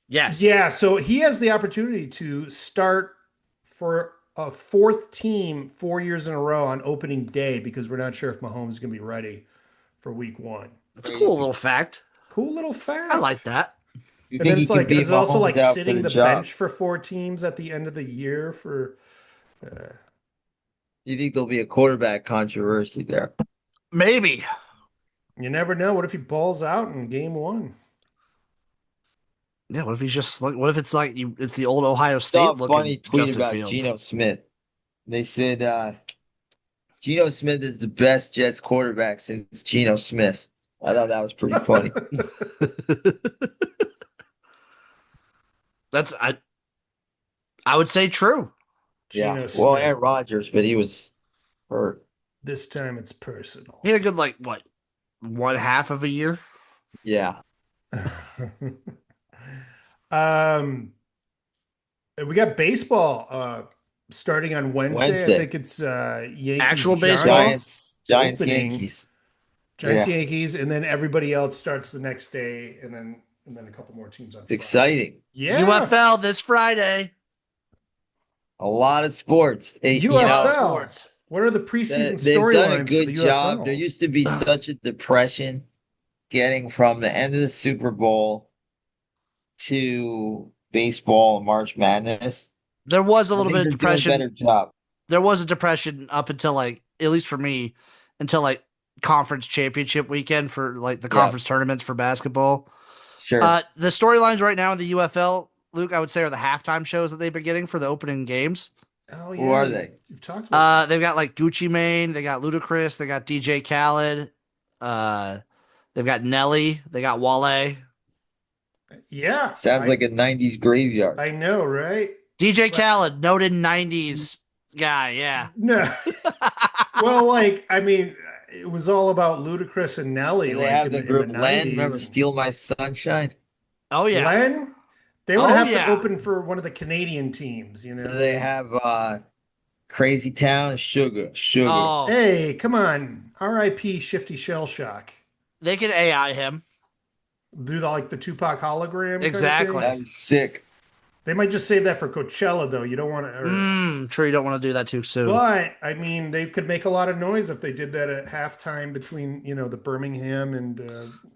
Speaker 2: Yes.
Speaker 1: Yeah, so he has the opportunity to start for a fourth team 4 years in a row on opening day because we're not sure if Mahomes is going to be ready for week one.
Speaker 2: That's a cool
Speaker 3: Crazy.
Speaker 2: little fact.
Speaker 1: Cool little
Speaker 2: I like
Speaker 1: fact.
Speaker 2: that.
Speaker 3: You
Speaker 1: And
Speaker 3: think
Speaker 1: then
Speaker 3: he
Speaker 1: it's
Speaker 3: can
Speaker 1: like,
Speaker 3: beat
Speaker 1: is it also
Speaker 3: Mahomes
Speaker 1: like
Speaker 3: out for
Speaker 1: sitting
Speaker 3: the
Speaker 1: the
Speaker 3: job?
Speaker 1: bench for four teams at the end of the year for
Speaker 3: You think there'll be a quarterback controversy there?
Speaker 2: Maybe.
Speaker 1: you never know. What if he balls out in game one?
Speaker 2: Yeah, what if he's just like what if it's like it's the old Ohio
Speaker 3: Saw
Speaker 2: State
Speaker 3: a funny
Speaker 2: looking
Speaker 3: tweet
Speaker 2: Justin
Speaker 3: about
Speaker 2: Fields.
Speaker 3: Geno Smith. They said Geno Smith is the best Jets quarterback since Geno Smith. I thought that was pretty funny.
Speaker 2: That's I would say true.
Speaker 3: Yeah.
Speaker 1: Geno
Speaker 3: Well,
Speaker 1: Smith.
Speaker 3: Aaron Rodgers, but he was hurt.
Speaker 1: This time it's personal.
Speaker 2: He had a good like what 1/2 of a year.
Speaker 3: Yeah.
Speaker 1: um, we got baseball starting on Wednesday. I
Speaker 3: Wednesday.
Speaker 1: think it's Yankees
Speaker 2: Actual baseball?
Speaker 3: Giants,
Speaker 1: opening.
Speaker 3: Yankees.
Speaker 1: Giants
Speaker 3: Yeah.
Speaker 1: Yankees, and then everybody else starts the next day, and then a couple more teams on
Speaker 3: It's
Speaker 1: Friday.
Speaker 3: exciting.
Speaker 1: Yeah,
Speaker 2: UFL this Friday.
Speaker 3: A lot of sports. You
Speaker 2: A lot of
Speaker 3: know,
Speaker 1: UFL.
Speaker 2: sports.
Speaker 1: What are the preseason
Speaker 3: they've done a
Speaker 1: storylines for
Speaker 3: good
Speaker 1: the
Speaker 3: job. There
Speaker 1: UFL?
Speaker 3: used to be such a depression getting from the end of the Super Bowl to baseball and March Madness.
Speaker 2: There was a
Speaker 3: I
Speaker 2: little
Speaker 3: think
Speaker 2: bit of
Speaker 3: they're doing a
Speaker 2: depression.
Speaker 3: better job.
Speaker 2: There was a depression up until like at least for me until like conference championship weekend for like the
Speaker 3: Yeah.
Speaker 2: conference tournaments for basketball.
Speaker 3: Sure.
Speaker 2: The storylines right now in the UFL, Luke, I would say are the halftime shows that they've been getting for the opening games.
Speaker 1: Oh
Speaker 3: Who are
Speaker 1: yeah,
Speaker 3: they?
Speaker 1: you've talked about
Speaker 2: They've got like Gucci Mane, they got Ludacris, they got DJ Khaled, they've got Nelly, they got Wale.
Speaker 1: that. Yeah,
Speaker 3: Sounds like a 90s graveyard.
Speaker 1: I know, right?
Speaker 2: DJ Khaled, noted 90s guy, yeah.
Speaker 1: No, well, like I mean, it was all about Ludacris and Nelly,
Speaker 3: Do they
Speaker 1: like
Speaker 3: have
Speaker 1: in
Speaker 3: the
Speaker 1: the
Speaker 3: group Len? Remember
Speaker 1: 90s.
Speaker 3: Steal My Sunshine?
Speaker 2: Oh yeah.
Speaker 1: Len, they would
Speaker 2: Oh,
Speaker 1: have to
Speaker 2: yeah.
Speaker 1: open for one of the Canadian teams, you know.
Speaker 3: Do they have Crazy Town? Sugar.
Speaker 2: Oh,
Speaker 1: Hey, come on, R.I.P. Shifty Shell Shock.
Speaker 2: they can AI him.
Speaker 1: Do the Tupac hologram kind of
Speaker 2: Exactly.
Speaker 1: thing?
Speaker 3: That was sick.
Speaker 1: They might just save that for Coachella though. You don't want to.
Speaker 2: Sure you don't want to do that too soon.
Speaker 1: But I mean, they could make a lot of noise if they did that at halftime between the Birmingham and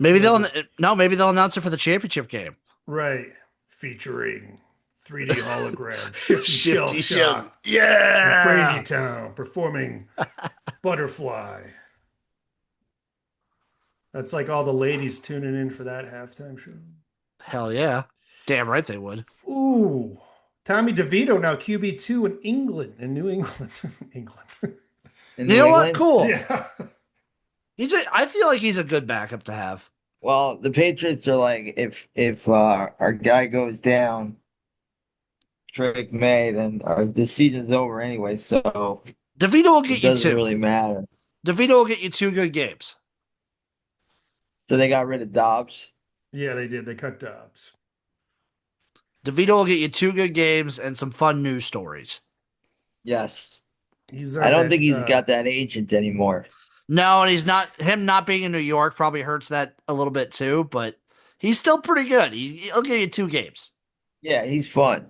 Speaker 2: Maybe they'll announce it for the championship game.
Speaker 1: right featuring 3D hologram Shifty Shell
Speaker 2: Shifty
Speaker 1: Shock
Speaker 2: Shell. Yeah.
Speaker 1: Crazy Town performing Butterfly. That's like all the ladies tuning in for that halftime show.
Speaker 2: Hell yeah. Damn right they would.
Speaker 1: Ooh, Tommy DeVito now QB2 in England, in New England, England.
Speaker 3: In
Speaker 2: You
Speaker 3: New
Speaker 2: know what?
Speaker 3: England?
Speaker 2: Cool.
Speaker 1: Yeah.
Speaker 2: I feel like he's a good backup to have.
Speaker 3: Well, the Patriots are like, if our guy goes down, Drake May, then the season's over anyway. So
Speaker 2: DeVito will
Speaker 3: it
Speaker 2: get you
Speaker 3: doesn't
Speaker 2: two.
Speaker 3: really matter.
Speaker 2: DeVito will get you 2 good games.
Speaker 3: So they got rid of Dobbs.
Speaker 1: Yeah, they did. They cut Dobbs.
Speaker 2: DeVito will get you 2 good games and some fun news stories.
Speaker 3: Yes.
Speaker 1: He's
Speaker 3: I don't think he's got that agent anymore.
Speaker 2: No, and him not being in New York probably hurts that a little bit too, but he's still pretty good. He'll give you 2 games.
Speaker 3: Yeah, he's fun.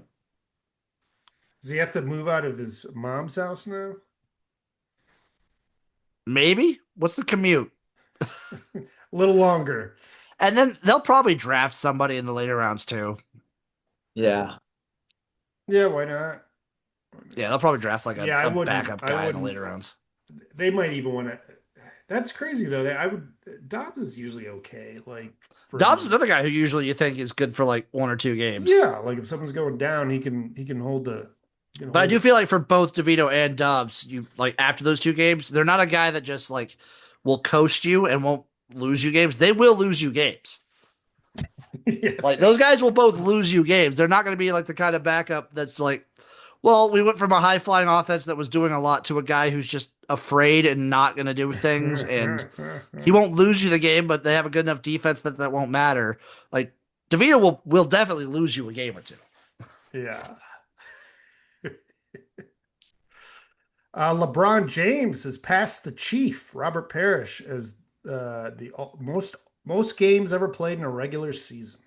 Speaker 1: Does he have to move out of his mom's house now?
Speaker 2: Maybe. What's the commute?
Speaker 1: A little longer.
Speaker 2: And then they'll probably draft somebody in the later rounds too.
Speaker 3: Yeah.
Speaker 1: Yeah, why not?
Speaker 2: Yeah, they'll probably draft like a
Speaker 1: wouldn't-
Speaker 2: backup guy in the
Speaker 1: wouldn't-
Speaker 2: later rounds.
Speaker 1: They might even want to. That's crazy though. Dobbs is usually okay. Like
Speaker 2: Dobbs is another guy who usually you think is good for like 1 or 2 games.
Speaker 1: Yeah, like if someone's going down, he can hold the.
Speaker 2: But I do feel like for both DeVito and Dobbs, you like after those 2 games, they're not a guy that just like will coast you and won't lose you games. They will lose you games.
Speaker 1: Yeah.
Speaker 2: Like those guys will both lose you games. They're not going to be like the kind of backup that's like, well, we went from a high flying offense that was doing a lot to a guy who's just afraid and not going to do things, and he won't lose you the game, but they have a good enough defense that won't matter. Like DeVito will definitely lose you a game or 2.
Speaker 1: Yeah. LeBron James has passed the Chief, Robert Parrish, as the most games ever played in a regular season.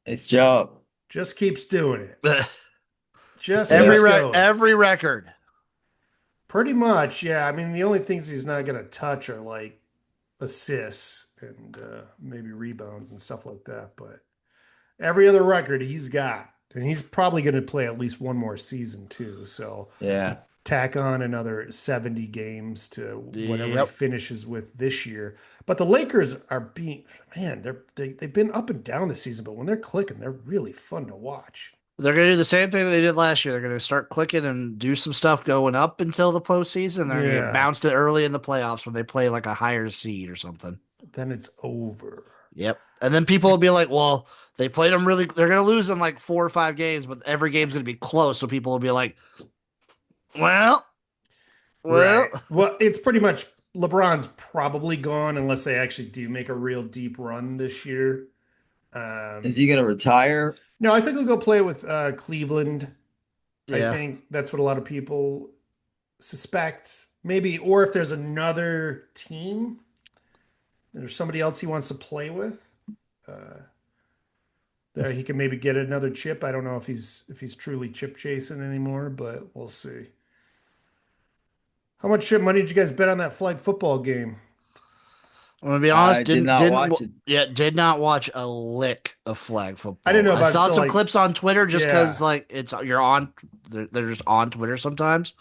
Speaker 3: It's job.
Speaker 1: Just keeps doing it. Just
Speaker 3: Yeah.
Speaker 1: keeps going.
Speaker 2: Every record.
Speaker 1: Pretty much, yeah. I mean, the only things he's not going to touch are like assists and maybe rebounds and stuff like that. But every other record he's got, and he's probably going to play at least one more season too. So
Speaker 3: Yeah.
Speaker 1: tack on another 70 games to whatever he
Speaker 2: Yep.
Speaker 1: finishes with this year. But the Lakers are they've been up and down this season, but when they're clicking, they're really fun to watch.
Speaker 2: They're going to do the same thing they did last year. They're going to start clicking and do some stuff going up until the postseason. They're going to get bounced early in the playoffs when they play like a higher seed or something.
Speaker 1: Then it's over.
Speaker 2: Yep. And then people will be like, well, they played them really. They're going to lose in like 4 or 5 games, but every game's going to be close. So people will be like, well.
Speaker 1: Right. Well, it's pretty much LeBron's probably gone unless they actually do make a real deep run this year.
Speaker 3: Is he going to retire?
Speaker 1: No, I think he'll go play with Cleveland.
Speaker 2: Yeah.
Speaker 1: I think that's what a lot of people suspect. Maybe, or if there's another team, there's somebody else he wants to play with. There he can maybe get another chip. I don't know if he's truly chip chasing anymore, but we'll see. How much chip money did you guys bet on that flag football game?
Speaker 2: I'm gonna be honest.
Speaker 3: I did not watch it.
Speaker 2: Yeah, did not watch a lick of flag football.
Speaker 1: I didn't know about
Speaker 2: I saw
Speaker 1: it, so,
Speaker 2: some
Speaker 1: like,
Speaker 2: clips on Twitter just because
Speaker 1: yeah.
Speaker 2: like you're on. They're just on Twitter sometimes,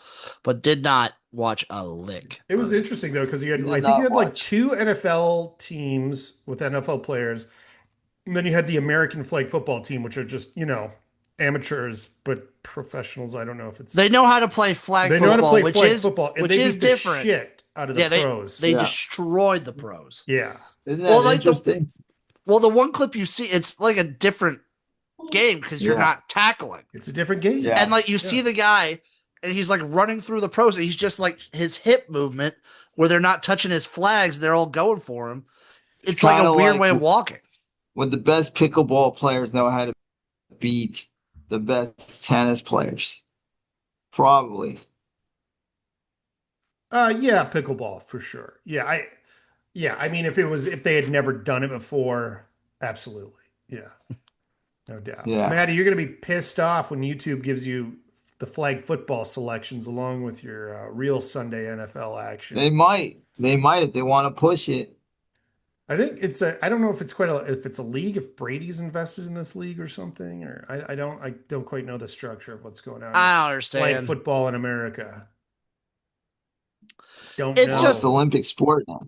Speaker 2: but did not watch a lick.
Speaker 1: It was interesting though because I think you had like 2 NFL teams with NFL players, and then you had the American flag football team, which are just amateurs but professionals. I don't know if it's
Speaker 2: They know how to play flag
Speaker 1: they
Speaker 2: football,
Speaker 1: know how to play
Speaker 2: which
Speaker 1: flag
Speaker 2: is
Speaker 1: football, and
Speaker 2: which
Speaker 1: they
Speaker 2: is
Speaker 1: beat the
Speaker 2: different.
Speaker 1: shit out of the pros.
Speaker 2: They destroyed the pros.
Speaker 1: Yeah.
Speaker 3: Isn't that interesting?
Speaker 2: Well, the one clip you see, it's like a different game because you're not tackling.
Speaker 1: It's a different game.
Speaker 3: Yeah.
Speaker 2: And like you see the guy and he's like running through the pros and he's just like his hip movement where they're not touching his flags, they're all going for him. It's like a weird way of walking.
Speaker 3: When the best pickleball players know how to beat the best tennis players. Probably.
Speaker 1: Yeah, pickleball for sure. Yeah, I mean if they had never done it before, absolutely. Yeah. No doubt.
Speaker 3: Yeah.
Speaker 1: Maddie, you're going to be pissed off when YouTube gives you the flag football selections along with your real Sunday NFL action.
Speaker 3: They might if they want to push it.
Speaker 1: I think I don't know if it's if it's a league, if Brady's invested in this league or something, or I don't quite know the structure of what's going on.
Speaker 2: I don't understand.
Speaker 1: Flag football in America.
Speaker 2: It's just
Speaker 3: Olympic sport now.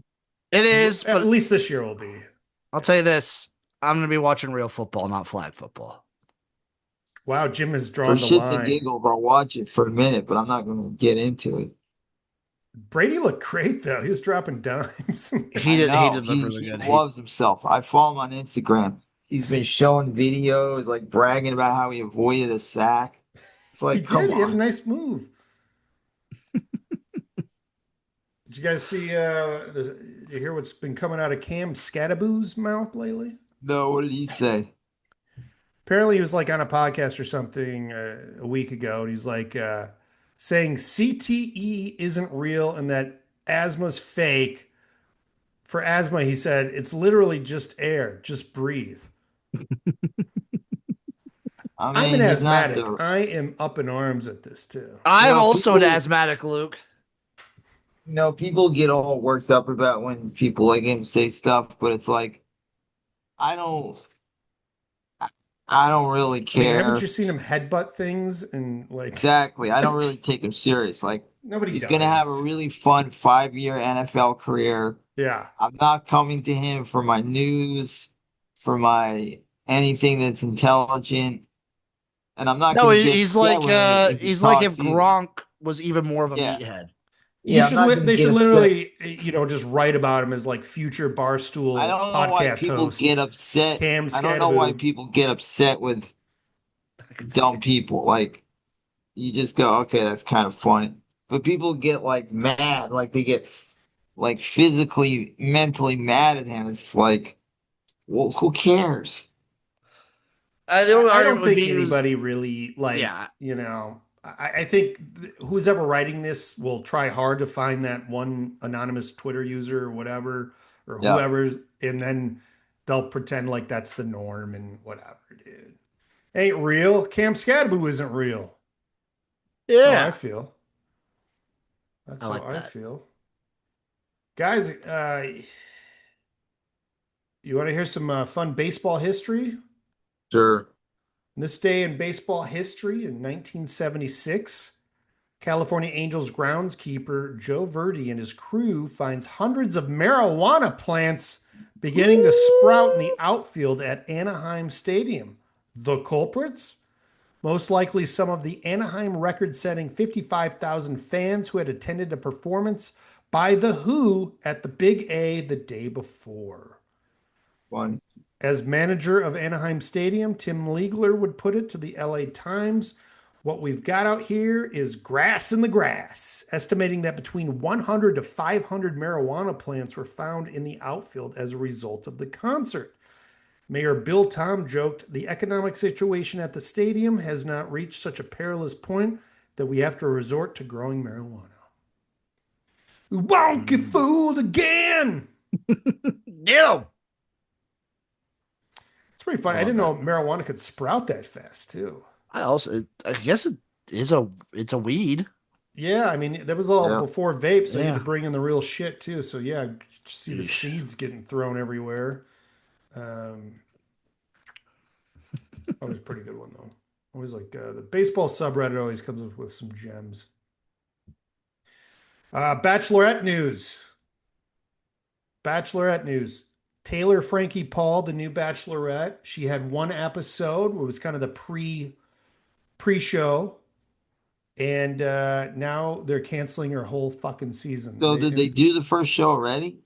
Speaker 2: It is,
Speaker 1: at least this year will be.
Speaker 2: I'll tell you this. I'm going to be watching real football, not flag football.
Speaker 1: Wow, Jim has drawn
Speaker 3: for
Speaker 1: the
Speaker 3: shits
Speaker 1: line.
Speaker 3: and giggles, I'll watch it for a minute, but I'm not going to get into it.
Speaker 1: Brady looked great though. He was dropping dimes.
Speaker 2: He did look really good.
Speaker 3: He loves himself. I follow him on Instagram. He's been showing videos, like bragging about how he avoided a sack. It's like,
Speaker 1: He had a nice move. Did you guys see? You hear what's been coming out of Cam Scadaboo's mouth lately?
Speaker 3: No, what did he say?
Speaker 1: Apparently, he was like on a podcast or something a week ago, and he's like saying CTE isn't real and that asthma's fake. For asthma, he said it's literally just air. Just breathe. I'm an asthmatic. I am up in arms at this too.
Speaker 2: I'm also an asthmatic, Luke.
Speaker 3: You know, people get all worked up about when people like him say stuff, but it's like, I don't really care.
Speaker 1: I mean, haven't you seen him headbutt things and like?
Speaker 3: Exactly. I don't really take him serious. Like he's going to have a really fun 5-year NFL career.
Speaker 1: Yeah.
Speaker 3: I'm not coming to him for my news, for my anything that's intelligent. And I'm not.
Speaker 2: No, he's like if Gronk was even more of a meathead.
Speaker 3: Yeah,
Speaker 1: they should literally, just write about him as like future Barstool podcast host.
Speaker 3: I don't know why people get upset. I don't know why people get upset with dumb people. Like, you just go, okay, that's kind of funny. But people get like mad, like they get like physically, mentally mad at him. It's like, well, who cares?
Speaker 1: I don't think anybody really I think who's ever writing this will try hard to find that one anonymous Twitter user or whatever, or
Speaker 3: Yeah.
Speaker 1: whoever, and then they'll pretend like that's the norm and whatever, dude. Ain't real. Cam Scadaboo isn't real. That's how I
Speaker 2: Yeah,
Speaker 1: feel. That's
Speaker 2: I
Speaker 1: how
Speaker 2: like
Speaker 1: I
Speaker 2: that.
Speaker 1: feel. Guys, you want to hear some fun baseball history?
Speaker 3: Sure.
Speaker 1: This day in baseball history in 1976, California Angels groundskeeper Joe Verdi and his crew finds hundreds of marijuana plants beginning to sprout in the outfield at Anaheim Stadium. The culprits? Most likely some of the Anaheim record-setting 55,000 fans who had attended a performance by The Who at the Big A the day before.
Speaker 3: One.
Speaker 1: As manager of Anaheim Stadium, Tim Legler would put it to the LA Times, what we've got out here is grass in the grass, estimating that between 100 to 500 marijuana plants were found in the outfield as a result of the concert. Mayor Bill Tom joked, the economic situation at the stadium has not reached such a perilous point that we have to resort to growing marijuana. We won't get
Speaker 2: Mm.
Speaker 1: fooled again.
Speaker 2: Get 'em!
Speaker 1: It's pretty
Speaker 2: I
Speaker 1: funny. I
Speaker 2: love
Speaker 1: didn't
Speaker 2: that.
Speaker 1: know marijuana could sprout that fast, too.
Speaker 2: I guess it's a weed.
Speaker 1: Yeah, I mean, that was all
Speaker 3: Yeah.
Speaker 1: before vape, so you had to
Speaker 2: Yeah.
Speaker 1: bring in the real shit too. So yeah, you see the
Speaker 2: Yeesh.
Speaker 1: seeds getting thrown everywhere. Um, that was a pretty good one though. Always like the baseball subreddit always comes up with some gems. Bachelorette news. Bachelorette news. Taylor Frankie Paul, the new Bachelorette. She had one episode. It was kind of the pre-show, and now they're canceling her whole fucking season.
Speaker 3: So did they do the first show already?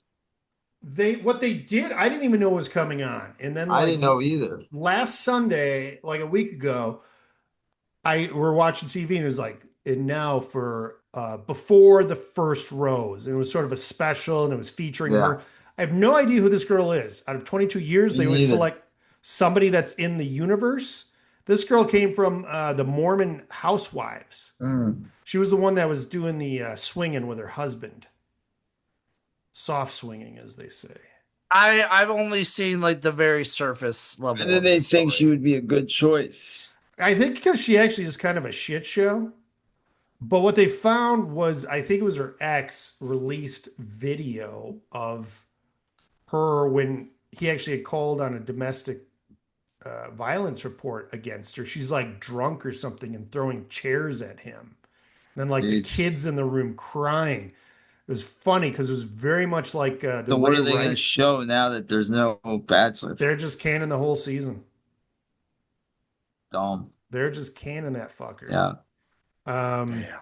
Speaker 1: They what they did, I didn't even know was coming on. And then
Speaker 3: I
Speaker 1: like
Speaker 3: didn't know either.
Speaker 1: last Sunday, like a week ago, I were watching TV and it was like, and now for before the first rose. And it was sort of a special and it was featuring
Speaker 3: Yeah.
Speaker 1: her. I have no idea who this girl is. Out of 22 years,
Speaker 3: Me
Speaker 1: they always
Speaker 3: neither.
Speaker 1: select somebody that's in the universe. This girl came from the Mormon Housewives.
Speaker 3: Mm.
Speaker 1: She was the one that was doing the swinging with her husband. Soft swinging, as they say.
Speaker 2: I've only seen like the very surface
Speaker 3: And
Speaker 2: level
Speaker 3: then
Speaker 2: of
Speaker 3: they
Speaker 2: the
Speaker 3: think she
Speaker 2: story.
Speaker 3: would be a good choice.
Speaker 1: I think because she actually is kind of a shit show. But what they found was, I think it was her ex released video of her when he actually had called on a domestic violence report against her. She's like drunk or something and throwing chairs at him. And then like the
Speaker 3: Jeez.
Speaker 1: kids in the room crying. It was funny because it was very much like the
Speaker 3: So what
Speaker 1: Ray
Speaker 3: are they going to
Speaker 1: Rice.
Speaker 3: show now that there's no Bachelor?
Speaker 1: They're just canning the whole season.
Speaker 3: Dumb.
Speaker 1: They're just canning that fucker.
Speaker 3: Yeah.
Speaker 1: Um,
Speaker 2: Damn.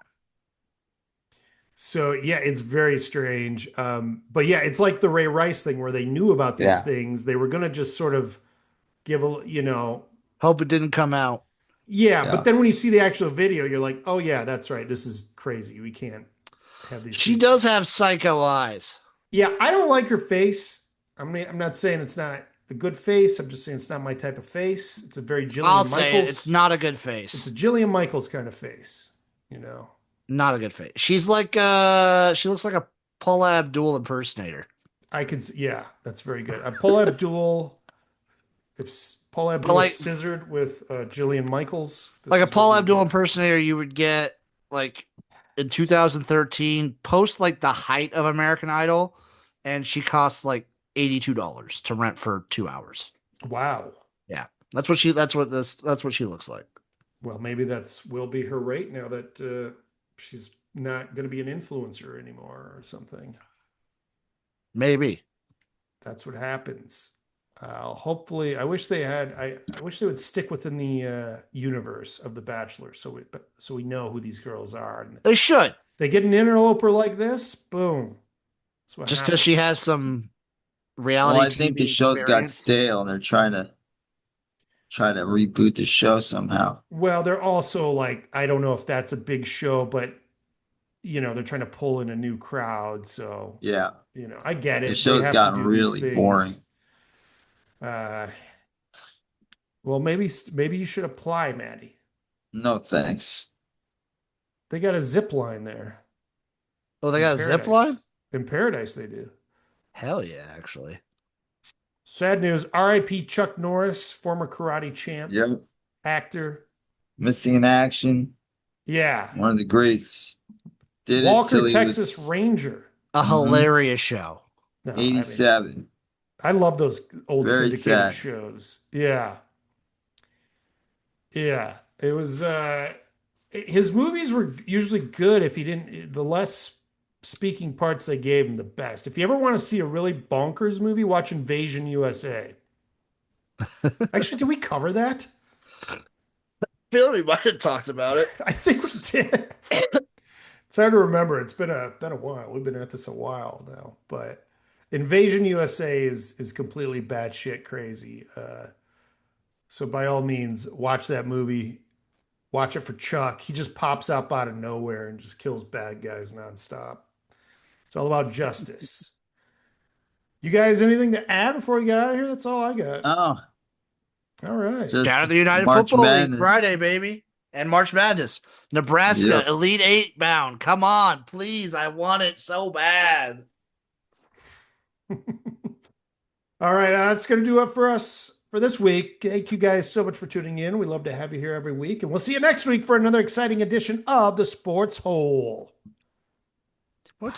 Speaker 1: So yeah, it's very strange. But yeah, it's like the Ray Rice thing where they knew about these
Speaker 3: Yeah.
Speaker 1: things. They were gonna just sort of give a,
Speaker 2: Hope it didn't come out.
Speaker 1: yeah. But
Speaker 3: Yeah.
Speaker 1: then when you see the actual video, you're like, oh yeah, that's right. This is crazy. We can't have these
Speaker 2: She
Speaker 1: people.
Speaker 2: does have psycho eyes.
Speaker 1: Yeah, I don't like her face. I'm not saying it's not a good face. I'm just saying it's not my type of face. It's a very
Speaker 2: I'll
Speaker 1: Jillian
Speaker 2: say it. It's
Speaker 1: Michaels.
Speaker 2: not a good
Speaker 1: It's a
Speaker 2: face.
Speaker 1: Jillian Michaels kind of face. You know,
Speaker 2: Not a good face. She's like she looks like a Paula Abdul impersonator.
Speaker 1: yeah, that's very good. Paul Abdul. If Paul
Speaker 2: But
Speaker 1: Abdul was scissored with Jillian Michaels, this
Speaker 2: like a
Speaker 1: is what
Speaker 2: Paula
Speaker 1: we
Speaker 2: Abdul
Speaker 1: get.
Speaker 2: impersonator you would get like in 2013 post like the height of American Idol, and she costs like $82 to rent for 2 hours.
Speaker 1: Wow.
Speaker 2: Yeah. That's what she looks like.
Speaker 1: Well, maybe that's will be her rate now that she's not going to be an influencer anymore or something.
Speaker 2: Maybe.
Speaker 1: That's what happens. Hopefully, I wish they had. I wish they would stick within the universe of The Bachelor, so we know who these girls are. And
Speaker 2: They should.
Speaker 1: they get an interloper like this, boom. That's what
Speaker 2: Just because she
Speaker 1: happens.
Speaker 2: has some
Speaker 3: Well,
Speaker 2: reality
Speaker 3: I think the
Speaker 2: TV
Speaker 3: show's got
Speaker 2: experience.
Speaker 3: stale and they're trying to reboot the show somehow.
Speaker 1: Well, they're also like, I don't know if that's a big show, but they're trying to pull in a new crowd. So,
Speaker 3: Yeah.
Speaker 1: I get
Speaker 3: The
Speaker 1: it. They
Speaker 3: show's
Speaker 1: have to
Speaker 3: gotten
Speaker 1: do these
Speaker 3: really boring.
Speaker 1: things. Well, maybe you should apply, Maddie.
Speaker 3: No thanks.
Speaker 1: They got a zip line there.
Speaker 2: Oh, they
Speaker 1: In
Speaker 2: got a zip
Speaker 1: Paradise.
Speaker 2: line?
Speaker 1: In Paradise, they do.
Speaker 2: Hell yeah, actually.
Speaker 1: Sad news. R.I.P. Chuck Norris, former karate champ,
Speaker 3: Yep.
Speaker 1: actor.
Speaker 3: Missing in action.
Speaker 1: Yeah.
Speaker 3: One of the greats. Did it
Speaker 1: Walker,
Speaker 3: till he
Speaker 1: Texas
Speaker 3: was
Speaker 1: Ranger.
Speaker 2: A
Speaker 3: Mhm.
Speaker 2: hilarious show.
Speaker 1: No, I mean,
Speaker 3: 87.
Speaker 1: I love those old
Speaker 3: Very
Speaker 1: syndicated
Speaker 3: sad.
Speaker 1: shows. Yeah. Yeah. It was his movies were usually good if he didn't the less speaking parts they gave him the best. If you ever want to see a really bonkers movie, watch Invasion USA. Actually, did we cover that?
Speaker 2: Bill, we might have talked about it.
Speaker 1: I think we did. It's hard to remember. It's been a while. We've been at this a while now, but Invasion USA is completely batshit crazy. So by all means, watch that movie. Watch it for Chuck. He just pops up out of nowhere and just kills bad guys nonstop. It's all about justice. You guys, anything to add before we get out of here? That's all I got.
Speaker 3: Oh,
Speaker 1: All right.
Speaker 3: just
Speaker 2: Down to the United
Speaker 3: March
Speaker 2: Football League
Speaker 3: Madness.
Speaker 2: Friday, baby. And March Madness. Nebraska,
Speaker 3: Yep.
Speaker 2: Elite Eight bound. Come on, please. I want it so bad.
Speaker 1: All right, that's going to do it for us for this week. Thank you guys so much for tuning in. We love to have you here every week. And we'll see you next week for another exciting edition of the Sports Hole.
Speaker 2: What?